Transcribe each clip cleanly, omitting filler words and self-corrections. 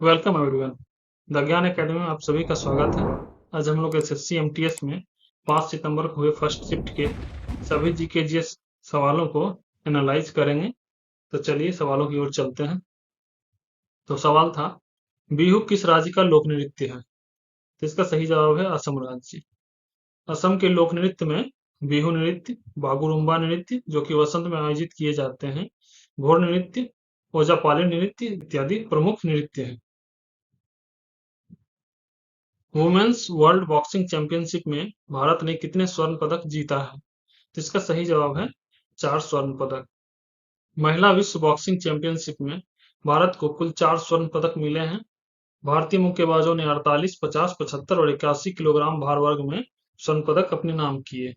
Welcome everyone. The ज्ञान academy में आप सभी का स्वागत है। आज हम लोग एसएससी एमटीएस में 5 सितंबर को हुए फर्स्ट शिफ्ट के सभी जीके जीएस सवालों को एनालाइज करेंगे। तो चलिए सवालों की ओर चलते हैं। तो सवाल था, बिहू किस राज्य का लोक नृत्य है? तो इसका सही जवाब है असम राज्य। असम के लोक नृत्य में बिहू नृत्य, बागुरुम्बा नृत्य जो कि वसंत में आयोजित किए जाते हैं, घोड़ नृत्य, ओजापाली नृत्य इत्यादि प्रमुख नृत्य हैं। वुमेन्स वर्ल्ड बॉक्सिंग चैंपियनशिप में भारत ने कितने स्वर्ण पदक जीता है? तो इसका सही जवाब है 4 स्वर्ण पदक। महिला विश्व बॉक्सिंग चैंपियनशिप में भारत को कुल 4 स्वर्ण पदक मिले हैं। भारतीय मुक्केबाजों ने 48, 50, 75 और 81 किलोग्राम भार वर्ग में स्वर्ण पदक अपने नाम किए।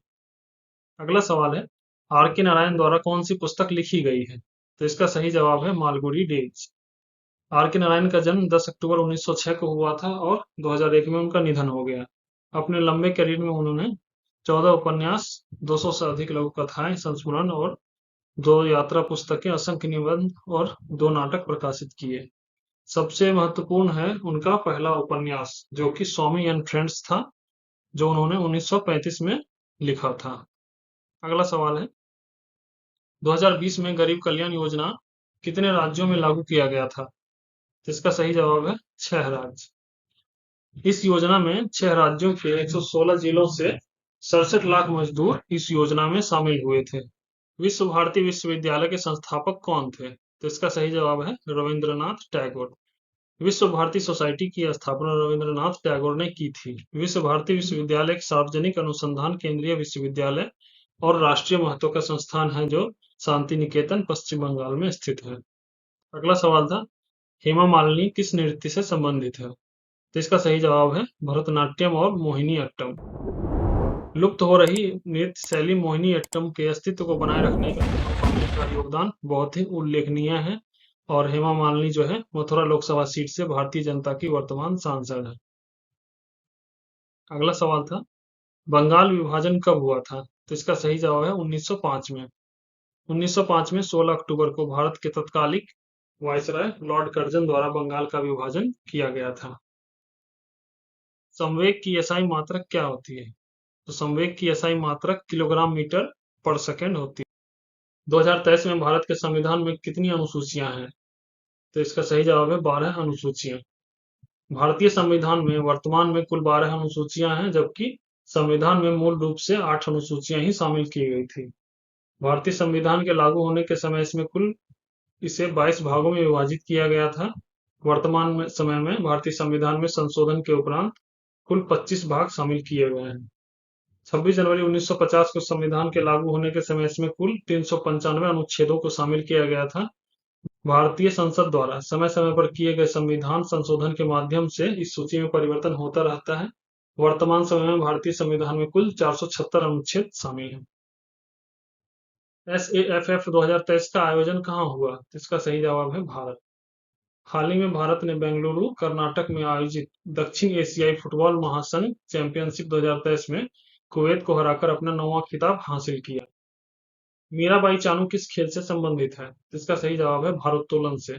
अगला सवाल है, आर के नारायण द्वारा कौन सी पुस्तक लिखी गई है? तो इसका सही जवाब है मालगुडी डेज। आर के नारायण का जन्म 10 अक्टूबर 1906 को हुआ था और 2001 में उनका निधन हो गया। अपने लंबे करियर में उन्होंने 14 उपन्यास, 200 से अधिक लघु कथाएं, संस्मरण और 2 यात्रा पुस्तकें, असंख्य निबंध और 2 नाटक प्रकाशित किए। सबसे महत्वपूर्ण है उनका पहला उपन्यास जो कि स्वामी एंड फ्रेंड्स था, जो उन्होंने 1935 में लिखा था। अगला सवाल है, 2020 में गरीब कल्याण योजना कितने राज्यों में लागू किया गया था? तो इसका सही जवाब है 6 राज्य। इस योजना में 6 राज्यों के 116 जिलों से 67 लाख मजदूर इस योजना में शामिल हुए थे। विश्व भारती विश्वविद्यालय के संस्थापक कौन थे? तो इसका सही जवाब है रविंद्रनाथ टैगोर। विश्व भारती सोसाइटी की स्थापना रविंद्रनाथ टैगोर ने की थी। विश्व भारती विश्वविद्यालय एक सार्वजनिक अनुसंधान केंद्रीय विश्वविद्यालय और राष्ट्रीय महत्व का संस्थान है जो शांति निकेतन पश्चिम बंगाल में स्थित है। अगला सवाल था, हेमा मालिनी किस नृत्य से संबंधित है? तो इसका सही जवाब है भरतनाट्यम और मोहिनी अट्टम। लुप्त हो रही नृत्य शैली मोहिनी अट्टम के अस्तित्व को बनाए रखने का हेमा मालिनी का योगदान बहुत ही उल्लेखनीय है और हेमा मालिनी जो है मथुरा लोकसभा सीट से भारतीय जनता की वर्तमान सांसद है। अगला सवाल था, बंगाल विभाजन कब हुआ था? तो इसका सही जवाब है 1905 में। 1905 में 16 अक्टूबर को भारत के तत्कालिक वायसराय लॉर्ड कर्जन द्वारा बंगाल का विभाजन किया गया था। संवेग की एसआई मात्रक क्या होती है? तो संवेग की एसआई मात्रक किलोग्राम मीटर पर सेकंड होती है। 2023 में भारत के संविधान में कितनी अनुसूचियां हैं? तो इसका सही जवाब है 12 अनुसूचियां। भारतीय संविधान में वर्तमान में कुल 12 अनुसूचियां हैं, जबकि संविधान में मूल रूप से 8 अनुसूचियां ही शामिल की गई थी। भारतीय संविधान के लागू होने के समय इसमें कुल इसे 22 भागों में विभाजित किया गया था। वर्तमान में समय में भारतीय संविधान में संशोधन के उपरांत कुल 25 भाग शामिल किए गए हैं। 26 जनवरी 1950 को संविधान के लागू होने के समय इसमें कुल 395 अनुच्छेदों को शामिल किया गया था। भारतीय संसद द्वारा समय समय पर किए गए संविधान संशोधन के माध्यम से इस सूची में परिवर्तन होता रहता है। वर्तमान समय में भारतीय संविधान में कुल 476 अनुच्छेद शामिल हैं। SAFF 2023 का आयोजन कहाँ हुआ? इसका सही जवाब है भारत। हाल ही में भारत ने बेंगलुरु कर्नाटक में आयोजित दक्षिण एशियाई फुटबॉल महासंघ चैंपियनशिप 2023 में कुवैत को हराकर अपना 9वां खिताब हासिल किया। मीराबाई चानू किस खेल से संबंधित है? इसका सही जवाब है भारोत्तोलन से।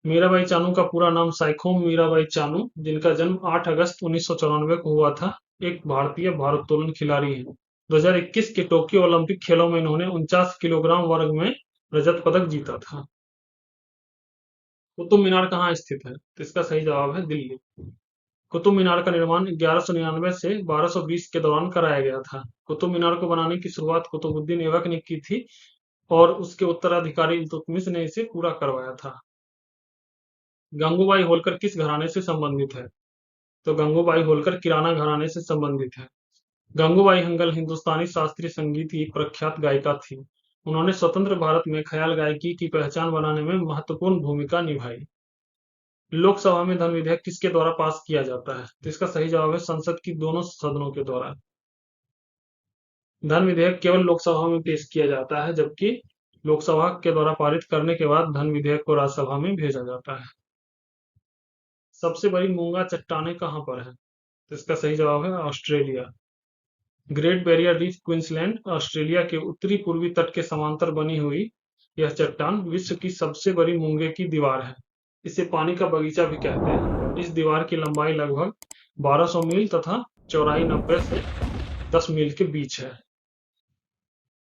मीराबाई चानू का पूरा नाम साइखोम मीराबाई चानू, जिनका जन्म 8 अगस्त 1994 को हुआ था, एक भारतीय भारोत्तोलन खिलाड़ी हैं। 2021 के टोक्यो ओलंपिक खेलों में इन्होंने 49 किलोग्राम वर्ग में रजत पदक जीता था। कुतुब मीनार कहाँ स्थित है? तो इसका सही जवाब है दिल्ली। कुतुब मीनार का निर्माण 1199 से 1220 के दौरान कराया गया था। कुतुब मीनार को बनाने की शुरुआत कुतुबुद्दीन ऐबक ने की थी और उसके उत्तराधिकारी इल्तुतमिश ने इसे पूरा करवाया था। गंगूबाई होलकर किस घराने से संबंधित है? तो गंगूबाई होलकर किराना घराने से संबंधित है। गंगूबाई हंगल हिंदुस्तानी शास्त्रीय संगीत की एक प्रख्यात गायिका थी। उन्होंने स्वतंत्र भारत में ख्याल गायकी की पहचान बनाने में महत्वपूर्ण भूमिका निभाई। लोकसभा में धन विधेयक किसके द्वारा पास किया जाता है? तो इसका सही जवाब है संसद की दोनों सदनों के द्वारा। धन विधेयक केवल लोकसभा में पेश किया जाता है, जबकि लोकसभा के द्वारा पारित करने के बाद धन विधेयक को राज्यसभा में भेजा जाता है। सबसे बड़ी मूंगा चट्टानें कहाँ पर है? तो इसका सही जवाब है Australia. Great barrier reef Queensland Australia के उत्तरी पूर्वी तट के समांतर बनी हुई यह चट्टान विश्व की सबसे बड़ी मूंगे की दीवार है। इसे पानी का बगीचा भी कहते हैं। इस दीवार की लंबाई लगभग 1200 मील तथा चौड़ाई 90 से 10 मील के बीच है।